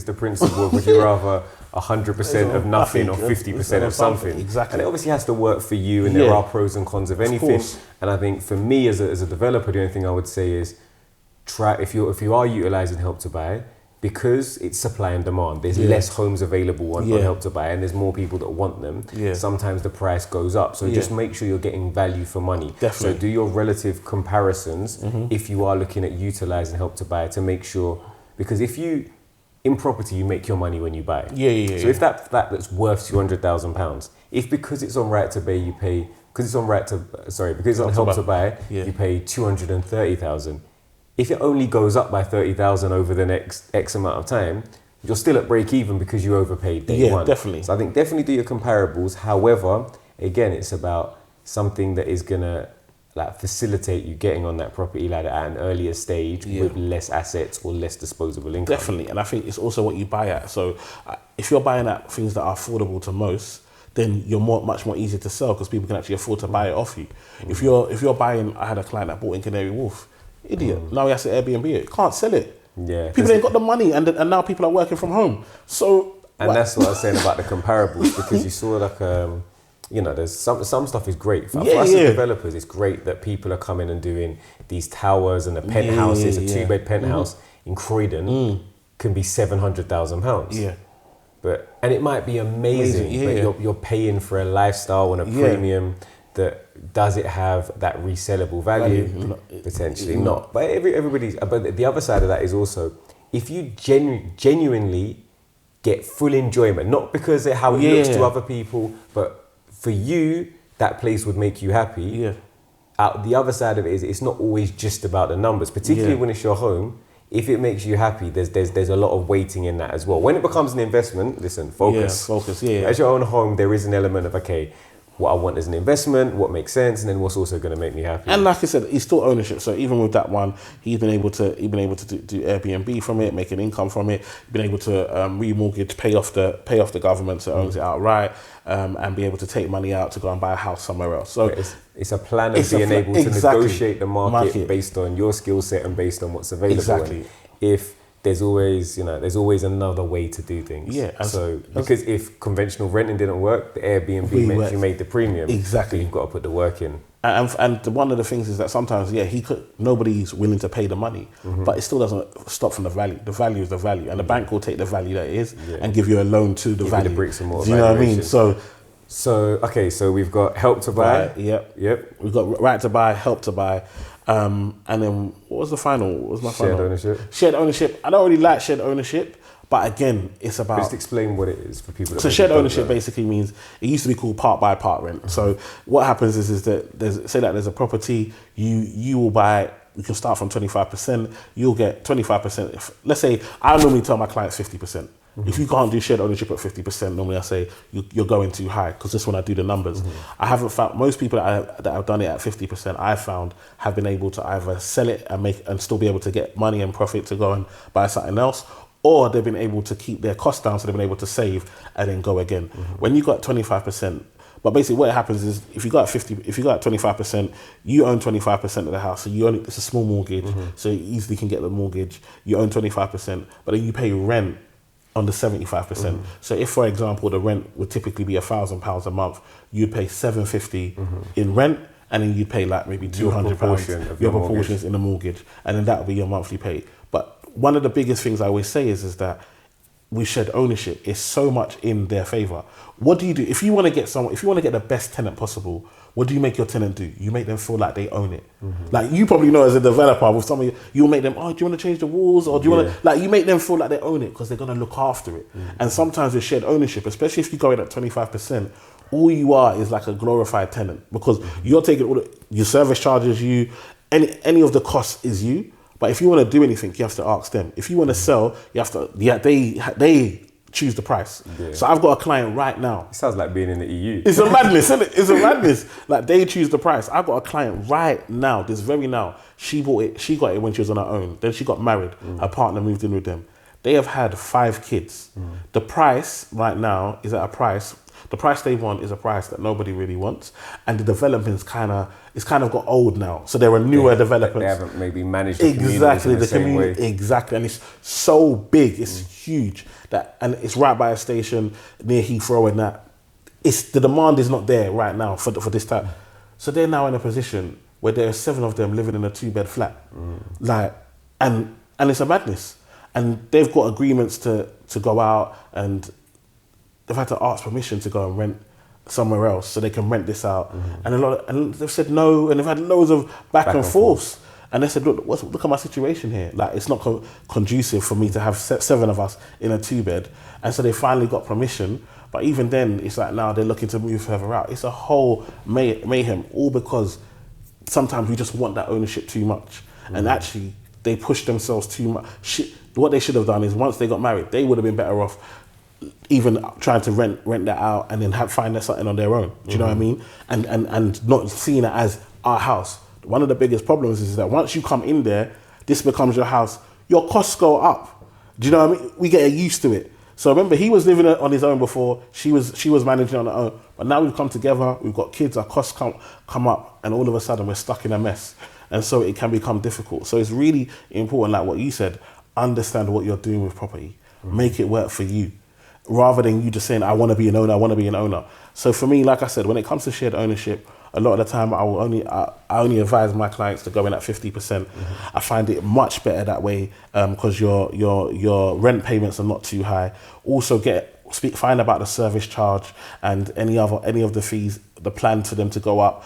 B: the principle of would you rather 100% of nothing or 50% of something.
A: Exactly.
B: And it obviously has to work for you, and there are pros and cons of anything. And I think for me as a developer, the only thing I would say is try, if you are utilising Help to Buy, because it's supply and demand, there's less homes available on Help to Buy and there's more people that want them. Sometimes the price goes up. So just make sure you're getting value for money.
A: Definitely.
B: So do your relative comparisons if you are looking at utilising Help to Buy to make sure, because in property, you make your money when you buy it. So if that flat that's worth £200,000, if because it's on Right to Buy, you pay, because it's on Help to Buy, you pay 230,000. If it only goes up by 30,000 over the next X amount of time, you're still at break even because you overpaid day one.
A: Definitely.
B: So I think definitely do your comparables. However, again, it's about something that is gonna facilitate you getting on that property ladder at an earlier stage with less assets or less disposable income.
A: Definitely, and I think it's also what you buy at. So if you're buying at things that are affordable to most, then you're much more easier to sell because people can actually afford to buy it off you. If you're buying, I had a client that bought in Canary Wharf. Idiot. Now he has to Airbnb it. Can't sell it. People ain't got the money, and now people are working from home. So
B: that's what I was saying about the comparables, because you saw there's some stuff is great. For us as developers, it's great that people are coming and doing these towers and the penthouses. A 2-bed penthouse in Croydon can be £700,000. And it might be amazing, but you're paying for a lifestyle and a premium that. Does it have that resellable value? Potentially not. But but the other side of that is also, if you genuinely get full enjoyment, not because of how it looks to other people, but for you, that place would make you happy. The other side of it is it's not always just about the numbers, particularly when it's your home. If it makes you happy, there's a lot of waiting in that as well. When it becomes an investment, listen, focus.
A: Focus.
B: As your own home, there is an element of, okay, what I want as an investment, what makes sense, and then what's also going to make me happy.
A: And like I said, it's still ownership. So even with that one, he's been able to do Airbnb from it, make an income from it. Been able to remortgage, pay off the government that owns it outright, and be able to take money out to go and buy a house somewhere else. So
B: it's a plan of being able to negotiate the market based on your skill set and based on what's available.
A: Exactly.
B: And if there's always another way to do things.
A: Yeah.
B: So because if conventional renting didn't work, the Airbnb meant you made the premium.
A: Exactly.
B: So you've got to put the work in.
A: And one of the things is that sometimes, nobody's willing to pay the money, but it still doesn't stop from the value. The value is the value, and the bank will take the value that it is and give you a loan to the value.
B: The bricks and mortar.
A: Do you know what I mean?
B: So we've got help to buy.
A: Yep. We've got right to buy, help to buy. And then what was the final? What was my final? Shared ownership. I don't really like shared ownership, but again, it's about...
B: Just explain what it is for people.
A: So shared ownership basically means, it used to be called part by part rent. So what happens is that there's a property, you will buy, you can start from 25%, you'll get 25%. Let's say, I normally tell my clients 50%. If you can't do shared ownership at 50%, normally I say you're going too high, because just when I do the numbers, I haven't found most people that have done it at 50%. I found have been able to either sell it and still be able to get money and profit to go and buy something else, or they've been able to keep their costs down, so they've been able to save and then go again. When you got 25%. But basically, what happens is, if you got 25%, you own 25% of the house. So it's a small mortgage, so you easily can get the mortgage. You own 25%, but then you pay rent on the 75%. So if, for example, the rent would typically be £1,000 a month, you'd pay £750 in rent, and then you'd pay like maybe £200 your proportions in the mortgage, and then that would be your monthly pay. But one of the biggest things I always say is that with shared ownership, is so much in their favour. What do you do if you want to get the best tenant possible? What do you make your tenant do? You make them feel like they own it. Like, you probably know as a developer, with some of you'll make them, do you want to change the walls? Or do you want to, like, you make them feel like they own it because they're going to look after it. And sometimes with shared ownership, especially if you go in at 25%, all you are is like a glorified tenant, because you're taking all your service charges, any of the costs is you. But if you want to do anything, you have to ask them. If you want to sell, you have to, they choose the price. So I've got a client right now.
B: It sounds like being in the EU.
A: It's a madness, isn't it? It's a madness. Like, they choose the price. I've got a client right now, this very now. She got it when she was on her own. Then she got married. Her partner moved in with them. They have had 5 kids. The price right now is at a price. The price they want is a price that nobody really wants, and the development's kind of got old now. So there are newer developments.
B: They haven't maybe managed the community in the same way.
A: Exactly, and it's so big, it's huge, and it's right by a station near Heathrow, and that the demand is not there right now for this type. So they're now in a position where there are 7 of them living in a 2-bed flat, and it's a madness. And they've got agreements to go out, and they've had to ask permission to go and rent somewhere else so they can rent this out. And they've said no, and they've had loads of back and forth. And they said, look at my situation here. Like, it's not conducive for me to have 7 of us in a 2-bed. And so they finally got permission. But even then, it's like now they're looking to move further out. It's a whole mayhem, all because sometimes we just want that ownership too much. And actually, they push themselves too much. What they should have done is, once they got married, they would have been better off even trying to rent that out and then find something on their own. Do you know what I mean? And not seeing it as our house. One of the biggest problems is that once you come in there, this becomes your house. Your costs go up. Do you know what I mean? We get used to it. So remember, he was living on his own before. She was managing on her own. But now we've come together. We've got kids. Our costs come up, and all of a sudden we're stuck in a mess. And so it can become difficult. So it's really important, like what you said, understand what you're doing with property. Make it work for you, rather than you just saying, I want to be an owner. So for me, like I said, when it comes to shared ownership, a lot of the time I only advise my clients to go in at 50%. I find it much better that way, because your rent payments are not too high. Also find about the service charge and any of the fees, the plan for them to go up.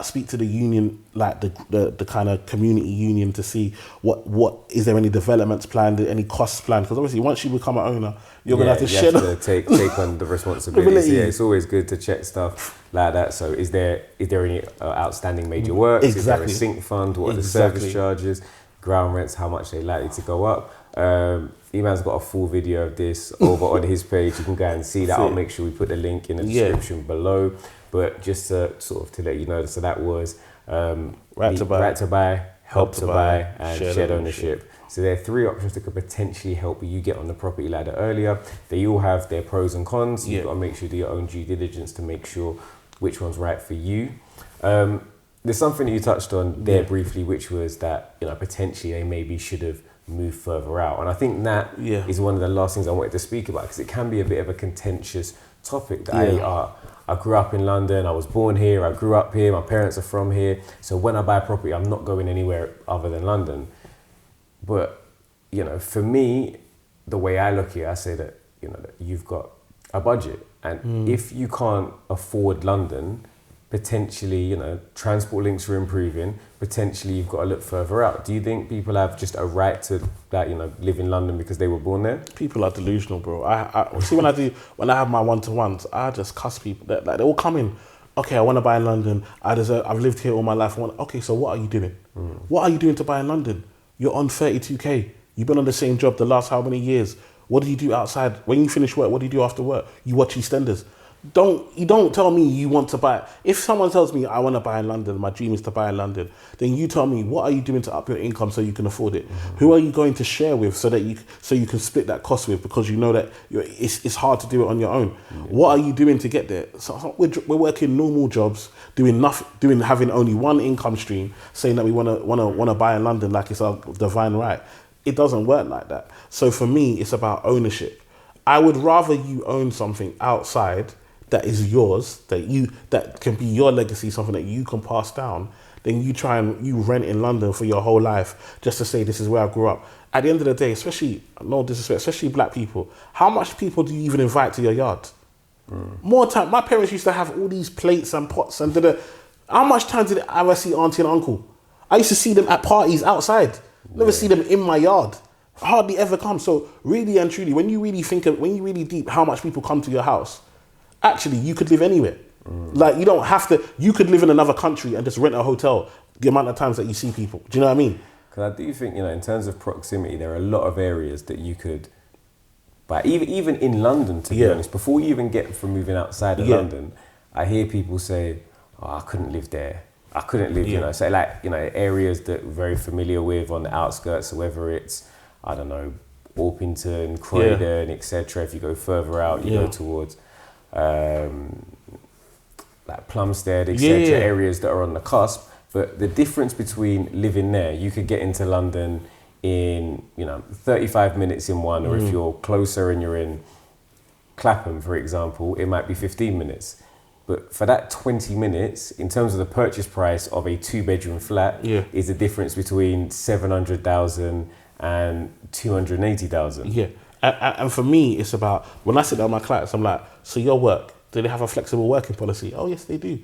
A: Speak to the union, like the kind of community union, to see what is there any developments planned, any costs planned, because obviously once you become an owner, you're gonna have to share.
B: Take on the responsibilities. Yeah, it's always good to check stuff like that. So is there any outstanding major works? Is there a sink fund? What are the service charges? Ground rents? How much they're likely to go up? Eman's got a full video of this over on his page. You can go and see that. I'll make sure we put the link in the description below. But just to let you know, so that was right to buy, help to buy, and shared ownership. So there are 3 options that could potentially help you get on the property ladder earlier. They all have their pros and cons. You've got to make sure you do your own due diligence to make sure which one's right for you. There's something that you touched on there briefly, which was that potentially they maybe should have moved further out. And I think that is one of the last things I wanted to speak about, because it can be a bit of a contentious topic. That I grew up in London, I was born here, I grew up here, my parents are from here. So when I buy property, I'm not going anywhere other than London. But, for me, the way I look here, I say that, that you've got a budget. And if you can't afford London, potentially, transport links are improving. Potentially, you've got to look further out. Do you think people have just a right to live in London because they were born there?
A: People are delusional, bro. I see when I have my one-to-ones, I just cuss people. They all come in. Okay, I want to buy in London. I've lived here all my life. Okay, so what are you doing? What are you doing to buy in London? You're on 32k. You've been on the same job the last how many years? What do you do outside? When you finish work, what do you do after work? You watch EastEnders. You don't tell me you want to buy. If someone tells me I want to buy in London, my dream is to buy in London, then you tell me, what are you doing to up your income so you can afford it? Who are you going to share with so you can split that cost with, because you know that it's hard to do it on your own. What are you doing to get there? So we're working normal jobs, having only one income stream, saying that we want to buy in London like it's our divine right. It doesn't work like that. So for me, it's about ownership. I would rather you own something outside that is yours, that can be your legacy, something that you can pass down, then you rent in London for your whole life just to say this is where I grew up. At the end of the day, especially, no disrespect, especially black people, how much people do you even invite to your yard? More time. My parents used to have all these plates and pots and how much time did I ever see auntie and uncle? I used to see them at parties outside. Never see them in my yard. Hardly ever come. So really and truly, when you really deep how much people come to your house, actually you could live anywhere. Like you don't have to, you could live in another country and just rent a hotel the amount of times that you see people. Do you know what I mean?
B: Because I do think, in terms of proximity, there are a lot of areas that you could buy, even in London, to be honest, before you even get from moving outside of London, I hear people say, I couldn't live there. I couldn't live, so areas that we're very familiar with on the outskirts, so whether it's, I don't know, Orpington, Croydon, etc. If you go further out, you go towards like Plumstead, etc. Areas that are on the cusp. But the difference between living there, you could get into London in 35 minutes in one, or if you're closer and you're in Clapham, for example, it might be 15 minutes. But for that 20 minutes, in terms of the purchase price of a 2-bedroom flat, is the difference between 700,000 and 280,000.
A: Yeah, and for me, it's about, when I sit down with my clients, I'm like, so your work, do they have a flexible working policy? Oh, yes, they do.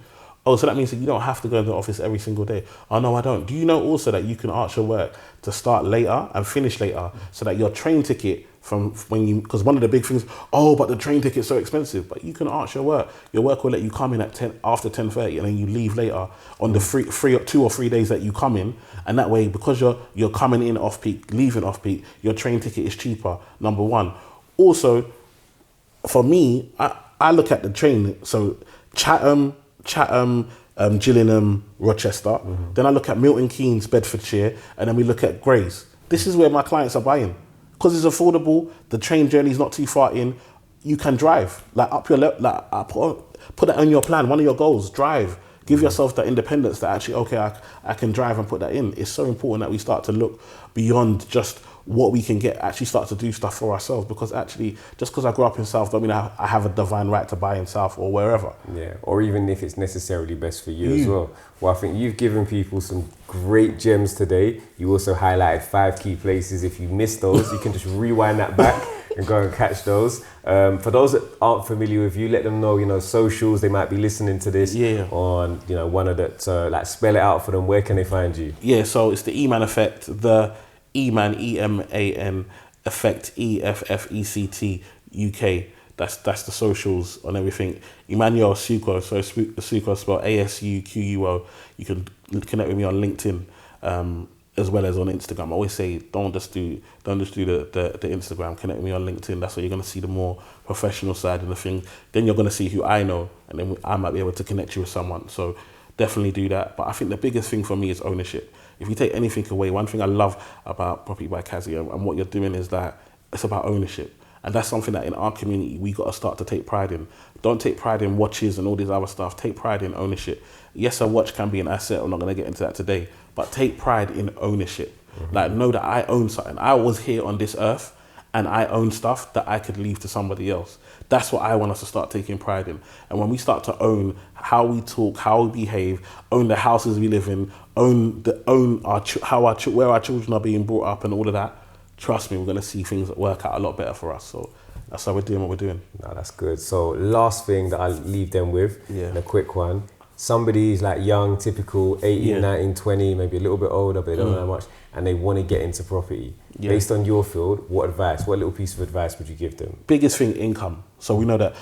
A: Oh, so that means that you don't have to go to the office every single day. Oh, no, I don't. Do you know also that you can arch your work to start later and finish later, so that your train ticket from when you, because one of the big things, but the train ticket's so expensive, but you can arch your work. Your work will let you come in at 10 after 10:30, and then you leave later on the free 2 or 3 days that you come in, and that way, because you're coming in off peak, leaving off peak, your train ticket is cheaper. Number one. Also, for me, I look at the train. So Chatham, Gillingham, Rochester. Then I look at Milton Keynes, Bedfordshire, and then we look at Grays. This is where my clients are buying. Because it's affordable, the train journey is not too far in, you can drive. Like up your put that on your plan, one of your goals, drive. Give yourself that independence that actually, okay, I can drive and put that in. It's so important that we start to look beyond just what we can get, actually start to do stuff for ourselves, because actually, just because I grew up in South, don't mean I have a divine right to buy in South or wherever. Yeah,
B: or even if it's necessarily best for you as well. Well, I think you've given people some great gems today. You also highlighted 5 key places. If you missed those, you can just rewind that back and go and catch those. For those that aren't familiar with you, let them know, socials, they might be listening to this on, one of the, so like spell it out for them. Where can they find you?
A: Yeah, so it's the Eman Effect, the Eman, E-M-A-N, Effect, E-F-F-E-C-T, UK. That's the socials on everything. Emmanuel Asuquo, so Asuquo spelled A-S-U-Q-U-O. You can connect with me on LinkedIn. as well as on Instagram. I always say, don't just do the Instagram. Connect with me on LinkedIn. That's where you're going to see the more professional side of the thing. Then you're going to see who I know, and then I might be able to connect you with someone. So definitely do that. But I think the biggest thing for me is ownership. If you take anything away, one thing I love about Property by Kazy and what you're doing is that it's about ownership. And that's something that in our community, we got to start to take pride in. Don't take pride in watches and all this other stuff. Take pride in ownership. Yes, a watch can be an asset. I'm not going to get into that today. But take pride in ownership. Like, know that I own something. I was here on this earth and I own stuff that I could leave to somebody else. That's what I want us to start taking pride in. And when we start to own how we talk, how we behave, own the houses we live in, where our children are being brought up and all of that, trust me, we're going to see things that work out a lot better for us. So that's how we're doing what we're doing.
B: No, that's good. So last thing that I'll leave them with, and a quick one. Somebody's like young, typical 18, 19, 20, maybe a little bit older, but they don't know how much, and they want to get into property. Based on your field, what little piece of advice would you give them?
A: Biggest thing, income. So we know that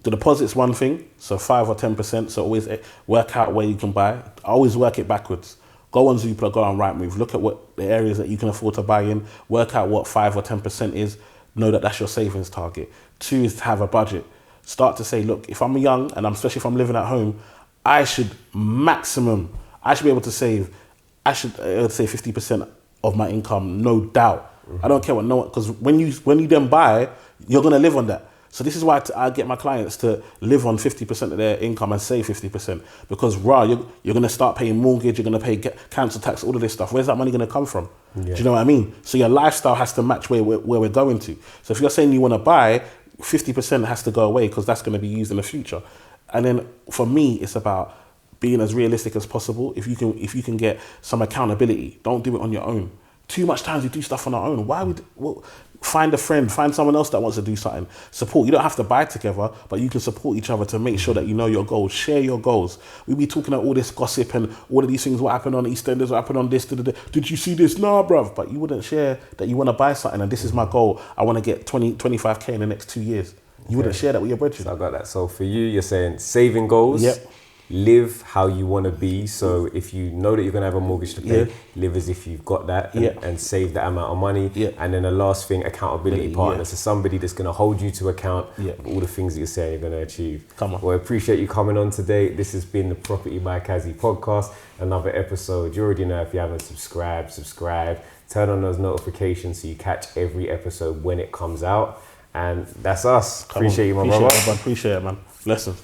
A: the deposit's one thing, so 5 or 10%. So always work out where you can buy. I always work it backwards. Go on Zoopla, go on Rightmove, look at what the areas that you can afford to buy in, work out what 5 or 10% is, know that that's your savings target. 2 is to have a budget. Start to say, look, if I'm young, and especially if I'm living at home, I should be able to save, say 50% of my income, no doubt. I don't care what because when you then buy, you're going to live on that. So this is why I get my clients to live on 50% of their income and save 50%. Because you're going to start paying mortgage, you're going to pay council tax, all of this stuff. Where's that money going to come from? Do you know what I mean? So your lifestyle has to match where we're going to. So if you're saying you want to buy, 50% has to go away because that's going to be used in the future. And then for me, it's about being as realistic as possible. If you can get some accountability, don't do it on your own. Too much times we do stuff on our own. Find a friend, find someone else that wants to do something. Support. You don't have to buy together, but you can support each other to make sure that you know your goals. Share your goals. We be talking about all this gossip and all of these things, what happened on EastEnders, what happened on this, did you see this? Nah, bruv. But you wouldn't share that you want to buy something and this is my goal. I want to get 25k in the next 2 years. You wouldn't share that with your brethren.
B: So I got that. So for you, you're saying saving goals.
A: Yep.
B: Live how you want to be. So if you know that you're going to have a mortgage to pay, live as if you've got that and save that amount of money. And then the last thing, accountability partner. So somebody that's going to hold you to account for all the things that you're saying you're going to achieve.
A: Come on.
B: Well, I appreciate you coming on today. This has been the Property by Kazy podcast. Another episode. You already know, if you haven't subscribed. Turn on those notifications so you catch every episode when it comes out. And that's us. Appreciate you, my brother.
A: Appreciate it, man. Blessings.